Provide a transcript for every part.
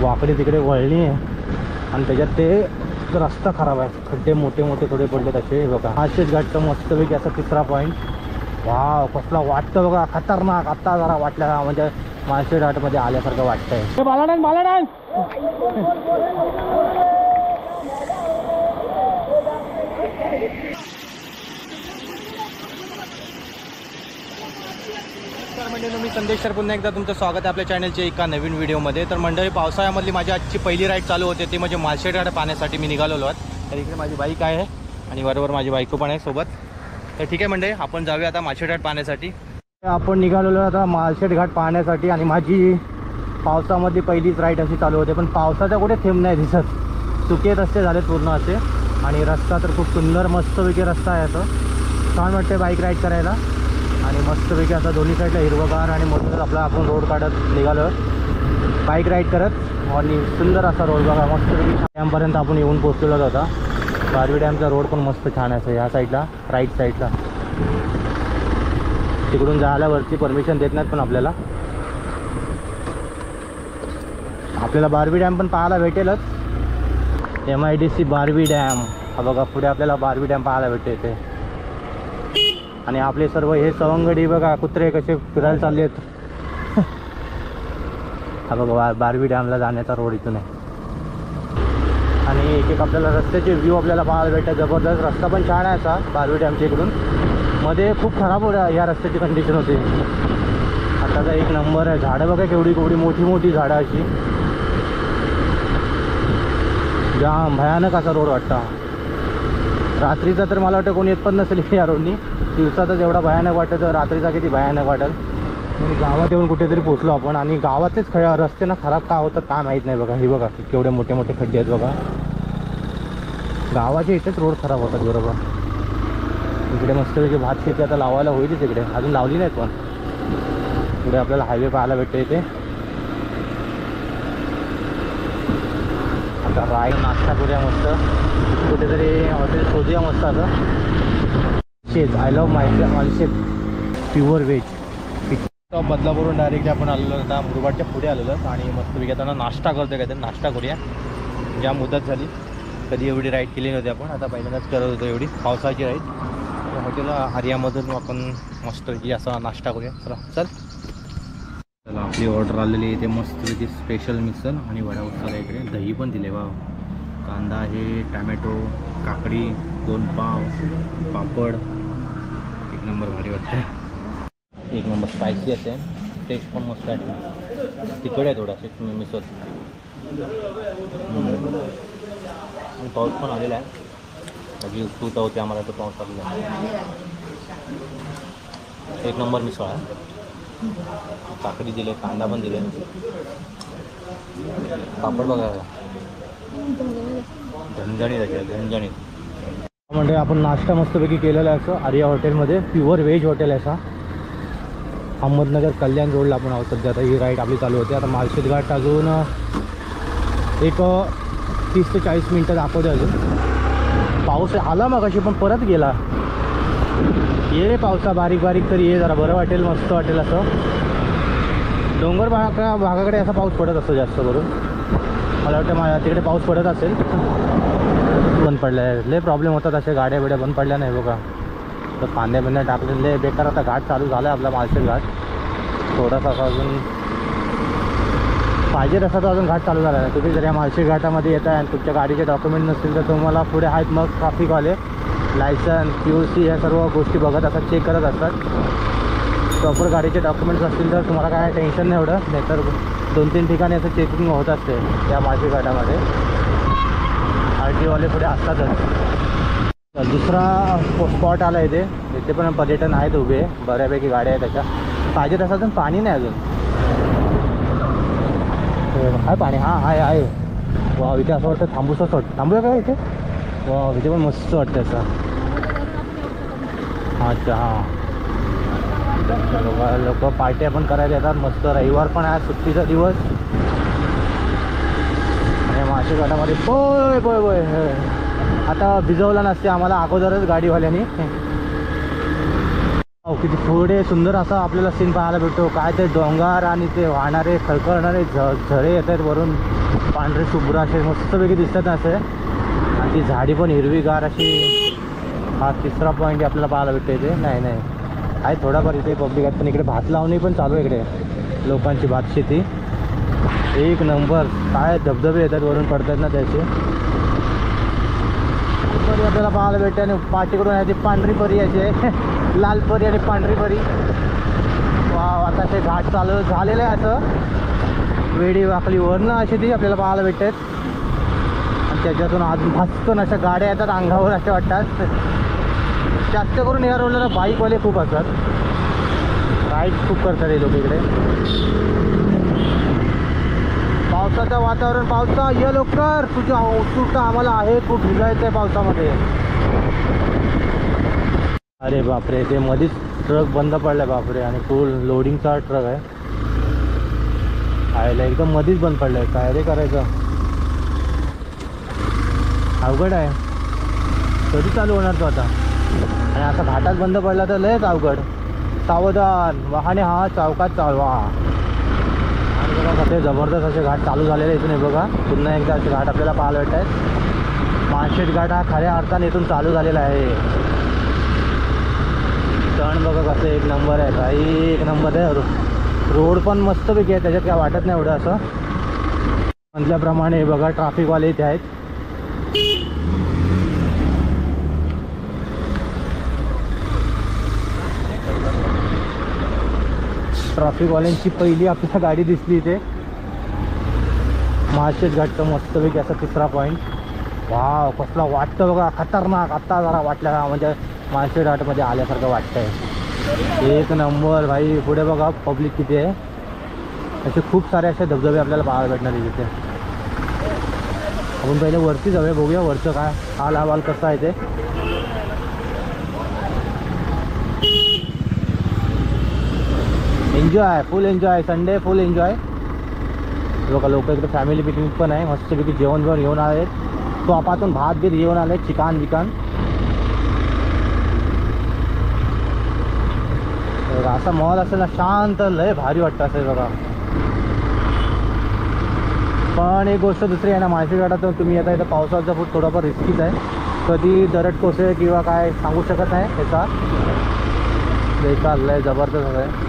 वाकडी तिकडे वळणी आहे आणि त्याच्यात ते रस्ता खराब आहे, खड्डे मोठे मोठे थोडे पडले तसे. बघा माळशेज घाटचं मस्तपैकी असा तिसरा पॉईंट. वाव कसला वाटतं बघा, खतरनाक. आत्ता जरा वाटलं म्हणजे माळशेज घाटमध्ये आल्यासारखं वाटतंय. बालाडन बालाडन म्हणजे मी संदेश सर, पुन्हा एकदा तुमचं स्वागत आहे आपल्या चॅनलच्या एका नवीन व्हिडिओमध्ये. तर मंडळी, पावसाळ्यामधली माझी आजची पहिली राईड चालू होते, ती म्हणजे माळशेज घाट पाहण्यासाठी मी निघालेलो आहे. तर इकडे माझी बाईक आहे आणि बरोबर माझी बायको पण आहे सोबत. तर ठीक आहे मंडळी, आपण जाऊया आता माळशेज घाट पाहण्यासाठी. आपण निघालेलो आता माळशेज घाट पाहण्यासाठी आणि माझी पावसामधली पहिलीच राईड अशी चालू होते. पण पावसाचा कुठे थेंब नाही दिसत, सुके रस्ते झाले पूर्ण असे. आणि रस्ता तर खूप सुंदर मस्तपैकी रस्ता आहे, असं छान वाटते बाईक राईड करायला. आणि मस्तपैकी असं दोन्ही साईडला हिरवगार आणि मधूनच आपला आपण रोड काढत निघालो बाईक राईड करत. आणि सुंदर असा रोड बघा, मस्तपैकी डॅमपर्यंत आपण येऊन पोचलेलो होता. बारवी डॅमचा रोड पण मस्त छान आहे ह्या साईडला, राईट साईडला. तिकडून जायला वरती परमिशन देत नाहीत, पण आपल्याला बारवी डॅम पण पाहायला भेटेलच. MIDC बारवी डॅम हा बघा, पुढे आपल्याला बारवी डॅम पाहायला भेटते इथे. आणि आपले सर्व हे सवंगडी बघा, कुत्रे कसे फिरायला चालले आहेत. हा बघा बारवी डॅमला जाण्याचा रोड इथून आहे. आणि एक एक आपल्याला रस्त्याचे व्ह्यू आपल्याला पाहायला भेटतात. जबरदस्त रस्ता पण छान आहे असा बारवी डॅमच्या इकडून. मध्ये खूप खराब होत्या या रस्त्याची कंडिशन होती, आताचा एक नंबर आहे. झाडं बघा केवढी केवढी मोठी मोठी झाडं अशी, जाम भयानक असा रोड वाटता. रात्रीचा तर मला वाटतं कोणी येत पण नसेल या रोडनी. दिवसातच एवढा भयानक वाटतं, तर रात्रीचा किती भयानक वाटेल. गावात येऊन कुठेतरी पोचलो आपण आणि गावातच रस्ते ना खराब का होतात काय माहीत नाही. बघा हे बघा केवढे मोठे मोठे खड्डे आहेत बघा. गावाच्या इथेच रोड खराब होतात बरोबर. इकडे मस्तपैकी भात शेती आता लावायला होईलच, इकडे अजून लावली नाहीत. पण पुढे आपल्याला हायवे पाहायला भेटते इथे. आता राईड नाश्ता करूया मस्त, कुठेतरी हॉटेल शोधूया मस्त असं. Shej I love Malshej pure veg. बदलापूरून डायरेक्ट आपण आलेलो आता मुरबाडच्या पुढे आलेलो आणि मस्तपैकी आता नाश्ता करतो. काहीतरी नाश्ता करूया, ज्या मुदत झाली कधी एवढी राईड केली नव्हती आपण, आता पहिल्यांदाच करत होतो एवढी पावसाची राईड. हॉटेल आर्यामधून आपण मस्तपैकी असा नाश्ता करूया. चला आपली ऑर्डर आलेली आहे. ते मस्तपैकी स्पेशल मिसल आणि वडा मसाला, इकडे दही पण दिले. वा कांदा आहे, टॅमॅटो, काकडी, 2 पाव, पापड. एक नंबर भारी वाटतं, एक नंबर स्पायसी असेल, टेस्ट पण मस्त आहे. तिखट आहे थोडासा मिसल. पाऊस पण आलेला आहे, बाकी उत्सुकता होती आम्हाला तर पाऊस आलेला आहे. एक नंबर मिसळ आहे. काकडी दिले, कांदा पण दिले, पापड बघा झणझणीत आहे झणझणीत. म्हणजे आपण नाश्ता मस्तपैकी केलेला आहे असं आर्या हॉटेलमध्ये, प्युअर व्हेज हॉटेल आहे असा. अहमदनगर कल्याण रोडला आपण आहोत सध्या. आता ही राईड आपली चालू होते. आता माळशेज घाट अजून एक 30 ते 40 मिनटं दाखवते. अजून पाऊस आला मग अशी पण परत गेला. ये रे पावसा बारीक बारीक तरी ये, जरा बरं वाटेल, मस्त वाटेल असं. डोंगर भागाकडे असा पाऊस पडत असतो जास्त करून. मला वाटतं तिकडे पाऊस पडत असेल. बंद पडल्या आहे, लय प्रॉब्लेम होतात अशा गाड्या बिड्या बंद पडल्या नाही बघा. तर पांद्या बिंद्या टाकलेले बेकार. आता घाट चालू झाला आहे आपला माळशेज घाट. थोडासा असा अजून पाहिजे तसा तो अजून घाट चालू झाला आहे. तुम्ही जर या माळशेज घाटामध्ये येत आहे आणि तुमच्या गाडीचे डॉक्युमेंट नसतील तर तुम्हाला पुढे आहेत मग ट्रॅफिकवाले लायसन QC या सर्व गोष्टी बघत असतात, चेक करत असतात. प्रॉपर गाडीचे डॉक्युमेंट्स असतील तर तुम्हाला काय टेन्शन नाही एवढं. नाहीतर 2-3 ठिकाणी असं चेकिंग होत असते त्या माळशेज घाटामध्ये. RTOवाले पुढे असतातच. दुसरा स्पॉट आला इथे, इथे पण पर्यटन आहेत उभे, बऱ्यापैकी गाड्या आहेत त्याच्या. पाहिजे तसं अजून पाणी नाही अजून. आहे पाणी, हां आहे. वा इथे असं वाटतं थांबूसच वाटतं. थांबूया का इथे? वा इथे पण मस्त वाटतं असं. अच्छा हां, लोक पार्ट्या पण करायला येतात मस्त. रविवार पण आहे, सुट्टीचा दिवस. आणि माळशेज घाटामध्ये बोय बोय बोय आता भिजवला नसते आम्हाला अगोदरच गाडीवाल्यानी. किती थोडे सुंदर असा आपल्याला सीन पाहायला भेटतो. काय ते डोंगर आणि ते वाहणारे खळखळणारे झरे येत आहेत वरून. पांढरे शुभ्र असे मस्तपैकी दिसतात असे, आणि ती झाडी पण हिरवीगार अशी. हा तिसरा पॉईंट आपल्याला पाहायला भेटतो इथे. नाही आहे थोडाफार इथे पब्लिक आहेत, पण इकडे भात लावणी पण चालू आहे इकडे लोकांची भात शेती. एक नंबर. काय धबधबे येतात वरून पडतात ना त्याचे, परी आपल्याला पाहायला भेटते. आणि पाठीकडून आहे ती पांढरी परी यायची, लाल परी आणि पांढरी परी. वा, आता ते घाट चालू झालेलं आहे असं वेडी वाकली वरनं अशी ती आपल्याला पाहायला भेटतात. आणि त्याच्यातून आज भस्कन अशा गाड्या येतात अंगावर अशा वाटतात. जास्त करून या रोडला बाईकवाले खूप असतात, राईड खूप करतात हे लोक इकडे. पावसाचं वातावरण, पावसा ये लवकर, तुझ्या उत्सुकता आम्हाला आहे, खूप भिजायचं आहे पावसामध्ये. अरे बापरे, ते मध्येच ट्रक बंद पडलाय बापरे, आणि फुल लोडिंगचा ट्रक आहे. आयला एकदम मध्येच बंद पडलाय. काय रे करायचं, अवघड आहे. कधी चालू होणार तो आता, आणि आता घाटात बंद पडला तर लयच अवघड. सावधान वाहने, हा चौकात चालवा. आणि बघा कसे जबरदस्त असे घाट चालू झालेले इथून. हे बघा पुन्हा एकदा असे घाट आपल्याला पाहायला भेटत आहेत. माळशेज घाट हा खऱ्या अर्थाने इथून चालू झालेला आहे. टर्न बघा कसं एक नंबर आहे काही, एक नंबर आहे. रोड पण मस्तपैकी आहे, त्याच्यात काय वाटत नाही एवढं असं. म्हटल्याप्रमाणे हे बघा ट्रॅफिकवाले इथे आहेत. ट्रॅफिकवाल्यांची पहिली आपल्याला गाडी दिसली इथे. माळशेज घाटचं मस्तपैकी असा तिसरा पॉईंट. वाव, कसला वाटतं बघा, खतरनाक. आत्ता जरा वाटलं म्हणजे माळशेज घाटमध्ये आल्यासारखं वाटतंय. एक नंबर भाई. पुढे बघा पब्लिक किती आहे. असे खूप सारे असे धबधबे आपल्याला पाहायला भेटणार तिथे. आपण पहिले वरती जाऊया, बघूया वरचं काय हाल अहवाल कसा आहे ते. एन्जॉय, फुल एन्जॉय, संडे फुल एन्जॉय. बघा लोक इकडे फॅमिली पिकनिक पण आहे, मस्तपैकी जेवण बिवण घेऊन आले. टॉपातून भात बीत घेऊन आले, चिकन बिकन. असा मॉल असेल ना शांत, लय भारी वाटतं असेल बघा. पण एक गोष्ट दुसरी आहे ना, माळशेज घाटातून तुम्ही येता इथं पावसाचा फूट थोडाफार रिस्कीच आहे. कधी दरड कोसळे किंवा काय सांगू शकत नाही त्याचा. बेकार लय जबरदस्त आहे.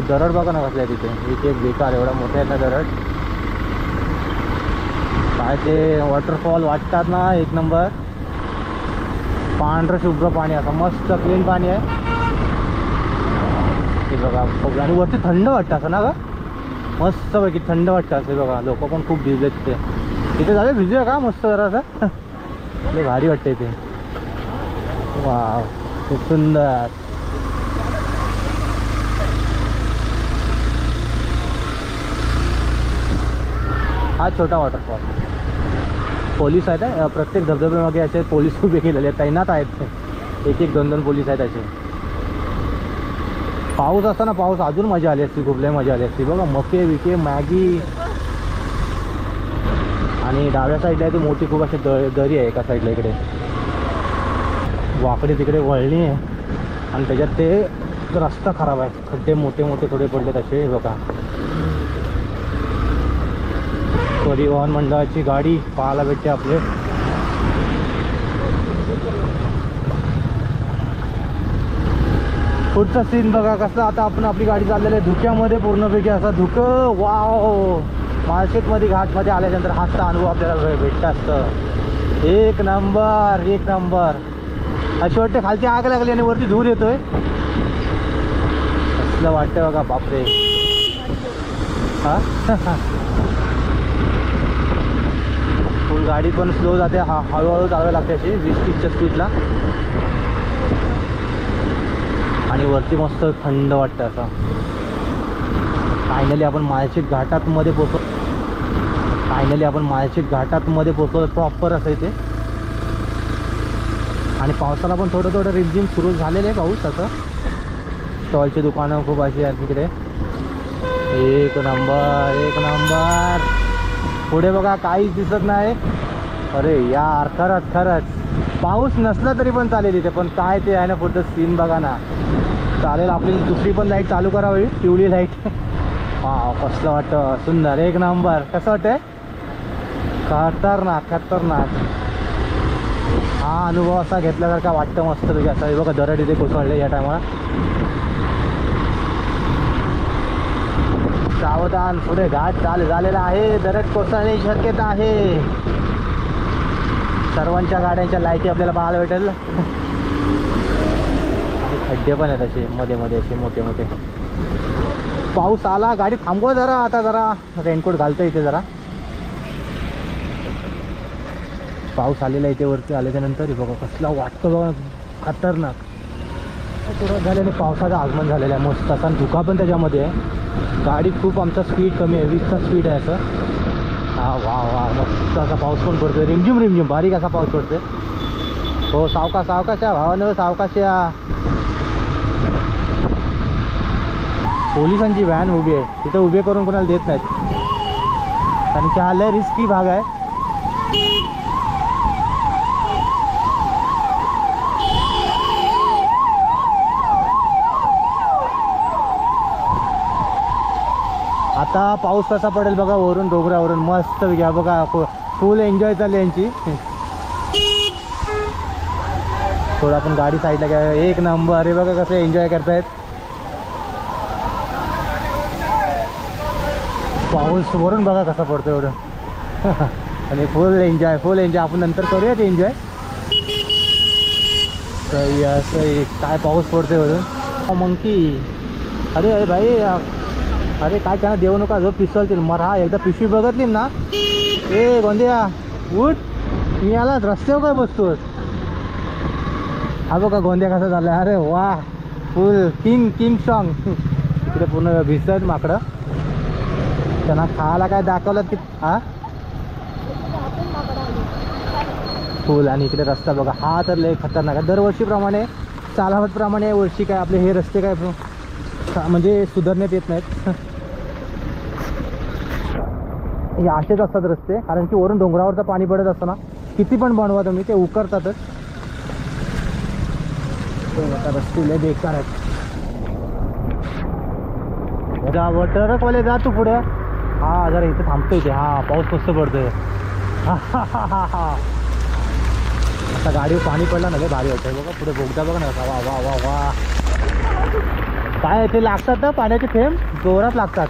दरड बघा ना कसल्या तिथे, एक बेकार एवढा मोठा आहे ना दरड. काय ते वॉटरफॉल वाटतात ना एक नंबर. पांढरं शुभ्र पाणी, असं मस्त क्लीन पाणी आहे ते बघा. आणि वरती थंड वाटतं असं ना ग, मस्तपैकी थंड वाटतं असं बघा. लोक पण खूप भिजले तिथे झाले, भिजूया का मस्त जरा असं. लय भारी वाटतं इथे. वाव, खूप सुंदर. हा छोटा वॉटरफॉल. पोलीस आहेत, प्रत्येक धबधब्यामागे असे पोलीस उभे केलेले आहेत, तैनात आहेत. एक एक दोन दोन पोलीस आहेत असे. पाऊस असता ना, पाऊस अजून मजा आली असती, खूप लय मजा आली असती. बघा मके विके मॅगी. आणि डाव्या साईडला आहे ती मोठी खूप अशी दरी आहे एका साईडला इकडे, वाकडी तिकडे वळणी आहे. आणि त्याच्यात ते रस्ता खराब आहे, खड्डे मोठे मोठे थोडे पडले तसे बघा. परिवहन मंडळाची गाडी पाहायला भेटते आपले. पुढचा सीन बघा कसं. आता आपण आपली गाडी चाललेली आहे धुक्यामध्ये पूर्णपैकी, असा धुकं. वाव, माळशेजमध्ये घाटमध्ये आल्यानंतर हाच अनुभव आपल्याला भेटत असतं. एक नंबर, एक नंबर. अशी वाटते खालची आग लागली आणि वरती धूर येतोय, असलं वाटतं बघा. बापरे. हा फुल गाडी पण स्लो जाते, हळूहळू चालवायला लागते अशी 20-30च्या स्पीडला. आणि वरती मस्त थंड वाटतं असं. फायनली आपण माळशेज घाटातमध्ये पोचलो. घाटातमध्ये पोचलो प्रॉपर असं इथे. आणि पावसाला पण थोडं थोडं रिमझिम सुरू झालेलं आहे पाऊस असं. स्टॉलची दुकानं खूप अशी आहेत तिकडे. एक नंबर, एक नंबर. पुढे बघा काहीच दिसत नाही. अरे यार, खरंच पाऊस नसला तरी पण चालेल इथे, पण काय ते आहे ना पुढचं सीन बघा ना. चालेल, आपली दुसरी पण लाईट चालू करावी, पिवळी लाईट. वाव कसलं वाटतं, सुंदर एक नंबर. कसं वाटतंय? खतरनाक खतरनाक. हा अनुभव असा घेतल्यासारखा वाटतं मस्त तुझ्या. असं बघा दरड इथे कोसळले या टायमाला. सावधान, पुढे घाट चालू झालेला आहे, दरड कोसळण्याची शक्यता आहे. सर्वांच्या गाड्यांच्या लाईटी आपल्याला पाहायला भेटेल. आणि खड्डे पण आहेत असे मध्ये मध्ये असे मोठे मोठे. पाऊस आला, गाडी थांबवा जरा. आता जरा रेनकोट घालतो इथे जरा. पाऊस आलेला इथे वरती आल्याच्या नंतर बघा कसला वाटतं बघा, खतरनाक. थोडं झाल्याने पावसाचं आगमन झालेलं आहे मस्त असा. धुका पण त्याच्यामध्ये आहे. गाडी खूप आमचा स्पीड कमी आहे, 20चा स्पीड आहे असं. हा वा वा मस्त असा पाऊस पण पडतोय, रिमझिम रिमझिम बारीक असा पाऊस पडतोय. हो सावकाश सावकाश या भावानं, सावकाश या. पोलिसांची व्हॅन उभी आहे तिथं, उभे करून कोणाला देत नाहीत कारण की हा लय रिस्की भाग आहे. आता पाऊस कसा पडेल बघा वरून डोंगरावरून मस्त घ्या बघा. फुल एन्जॉय चालली यांची. थोडं आपण गाडी साईडला घ्या. एक नंबर. अरे बघा कसं एन्जॉय करतायत. पाऊस वरून बघा कसा पडतो एवढं. आणि फुल एन्जॉय फुल एन्जॉय. आपण नंतर करूयात एन्जॉय. सही असं काय पाऊस पडतोय वरून. मंकी अरे अरे भाई, अरे काय त्यांना देऊ नका जो पिसलतील मरा. एकदा पिशवी बघितली ना, ए गोंदिया उठ, मी आला रस्त्यावर काय बसतोस. हा बघा गोंदिया कसा झाला. अरे वा फुल किंग किंग सॉंग. तिथे पूर्ण भिजत माकडं. त्यांना खायला काय दाखवलं की हा फुल. आणि इकडे रस्ता बघा, हा तर लय खतरनाक आहे. दरवर्षीप्रमाणे चालावतप्रमाणे वर्षी काय आपले हे रस्ते काय म्हणजे सुधारण्यात येत नाहीत. हे असेच असतात रस्ते, कारण की वरून डोंगरावरचं पाणी पडत असताना किती पण बनवा तुम्ही ते उकरतातच. रस्ते लय बेकार आहेत. ट्रकवाले जा तू पुढे. हा जरा इथे थांबतोय ते. हा पाऊस मस्त पडतोय. आता गाडीवर पाणी पडलं ना, लय भारी होतंय बघा. पुढे बोगदा बघा ना. वा वा वा वा. काय ते लागतात ना पाण्याचे थेंब, जोरात लागतात.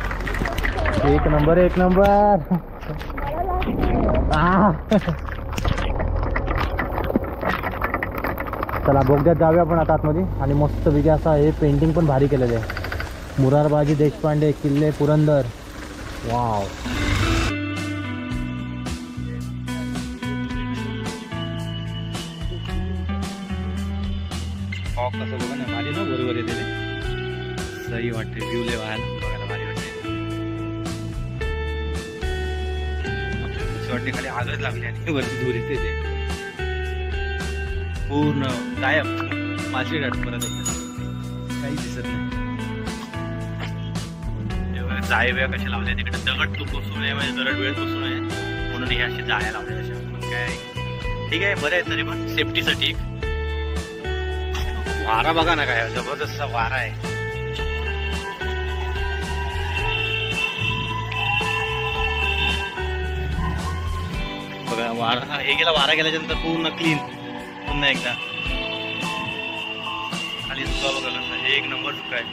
एक नंबर एक नंबर. चला बोगद्यात जाऊया आपण आता आतमध्ये. आणि मस्त वेगळं असा हे पेंटिंग पण भारी केलेलं आहे. मुरारबाजी देशपांडे, किल्ले पुरंदर. वाव. कसं बघा ना, भारी ना बरोबर येते. सही वाटते. व्ह्यू लय बघायला भारी वाटते. वाटते खाली आगच लागली आणि वरती धूर येते ते पूर्ण गायब. माझी गाठ परत काही दिसत नाही. जाय वेळ कशा लावल्या तिकडे दगड तू बसू नये, म्हणजे दरड वेळ बसू नये म्हणून हे असे जाया लावले अशा. काय ठीक आहे, बरं आहे तरी पण सेफ्टीसाठी. वारा बघा ना, काय जबरदस्त वारा आहे. बघा वारा हे गेला. वारा गेल्याच्या नंतर पूर्ण क्लीन पुन्हा एकदा खाली धुका बघा कसं. हे एक नंबर धुका आहे.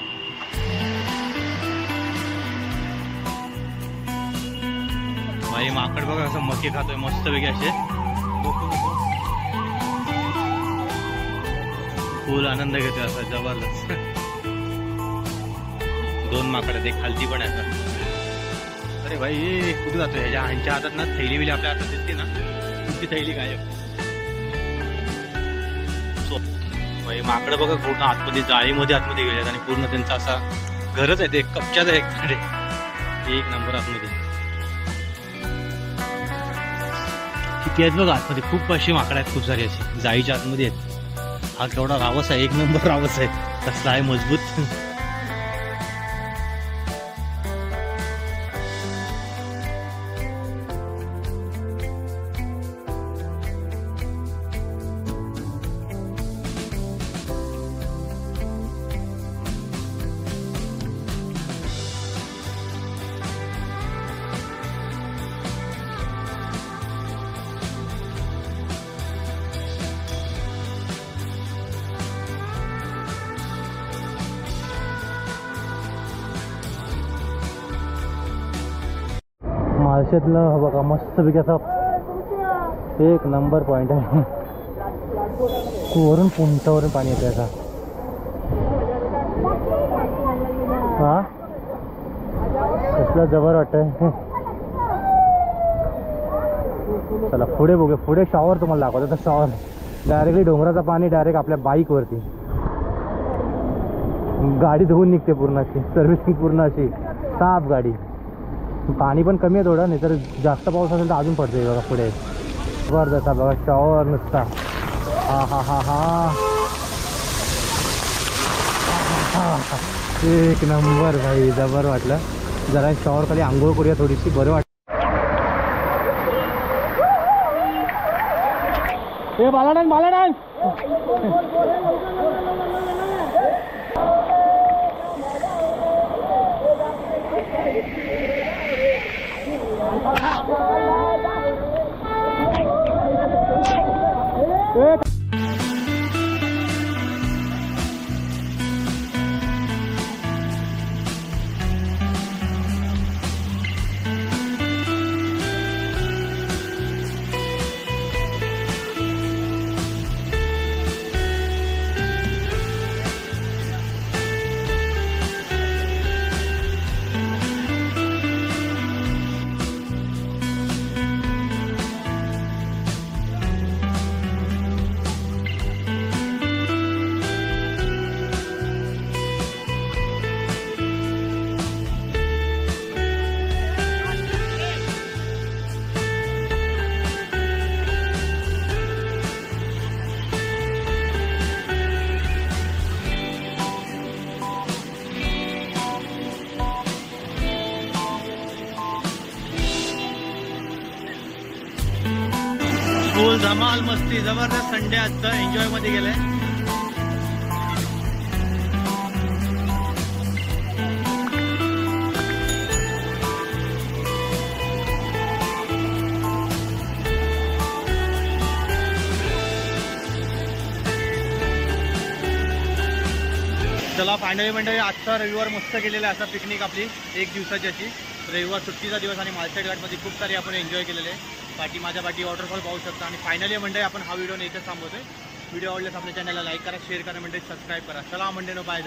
भाई माकड बघा कसं मके खातोय मस्त वेगळे असे. फुल आनंद घेतोय असा जबरदस्त. दोन माकड आहेत, एक खालती पण आहे. अरे भाई कुठे जातोय. ह्यांच्या हातात ना थैली बिली आपल्या हातात दिसते ना, तुमची थैली गायब. भाई माकडं बघा पूर्ण आतमध्ये जाळीमध्ये आतमध्ये गेल्यात आणि पूर्ण त्यांचा असा घरच आहे ते. कपच्याच आहे एक नंबर आतमध्ये. किती आहेत बघा आतमध्ये. खूप अशी माकडं आहेत, खूप सारी अशी जाळीच्या आतमध्ये आहेत. हा केवढा रावस आहे, एक नंबर रावस आहे. कसला आहे मजबूत. माळशेतलं बघा मस्तपैकी असं एक नंबर पॉईंट आहे. वरून पुंचावरून पाणी येते असं. हा कसलं जबर वाटतंय. चला पुढे बघूया. पुढे शॉवर तुम्हाला दाखवतो. तर शॉवर डायरेक्टली डोंगराचं पाणी डायरेक्ट आपल्या बाईकवरती. गाडी धुवून निघते पूर्ण अशी. सर्व्हिसिंग पूर्ण अशी साफ गाडी. पाणी पण कमी आहे थोडं, नाही तर जास्त पाऊस असेल तर अजून पडते बघा पुढे. जबरदस्त बघा शॉवर नुसता. हा हा हा हा एक नंबर भाई. जबर वाटलं. जरा शॉवर खाली आंघोळ करूया थोडीशी, बरं वाटतं. ए बाला डान्स. फुल धमाल मस्ती जबरदस्त. संडे आजचं एन्जॉय मध्ये गेलंय. चला फायनली मंडळी आजचा रविवार मस्त गेलेला आहे. असा पिकनिक आपली एक दिवसाची अशी. रविवार सुट्टीचा दिवस आणि मालशेट घाटमध्ये खूप सारी आपण एन्जॉय केलेले आहे. माझ्या पाठी वॉटरफॉल पाहू शकता. आणि फायनली मंडळी आपण हा व्हिडिओ इथेच थांबवतोय. व्हिडिओ आवडल्यास आपल्या चॅनलला लाईक करा, शेअर करा, मंडळी सबस्क्राईब करा. चला मंडळी बाय.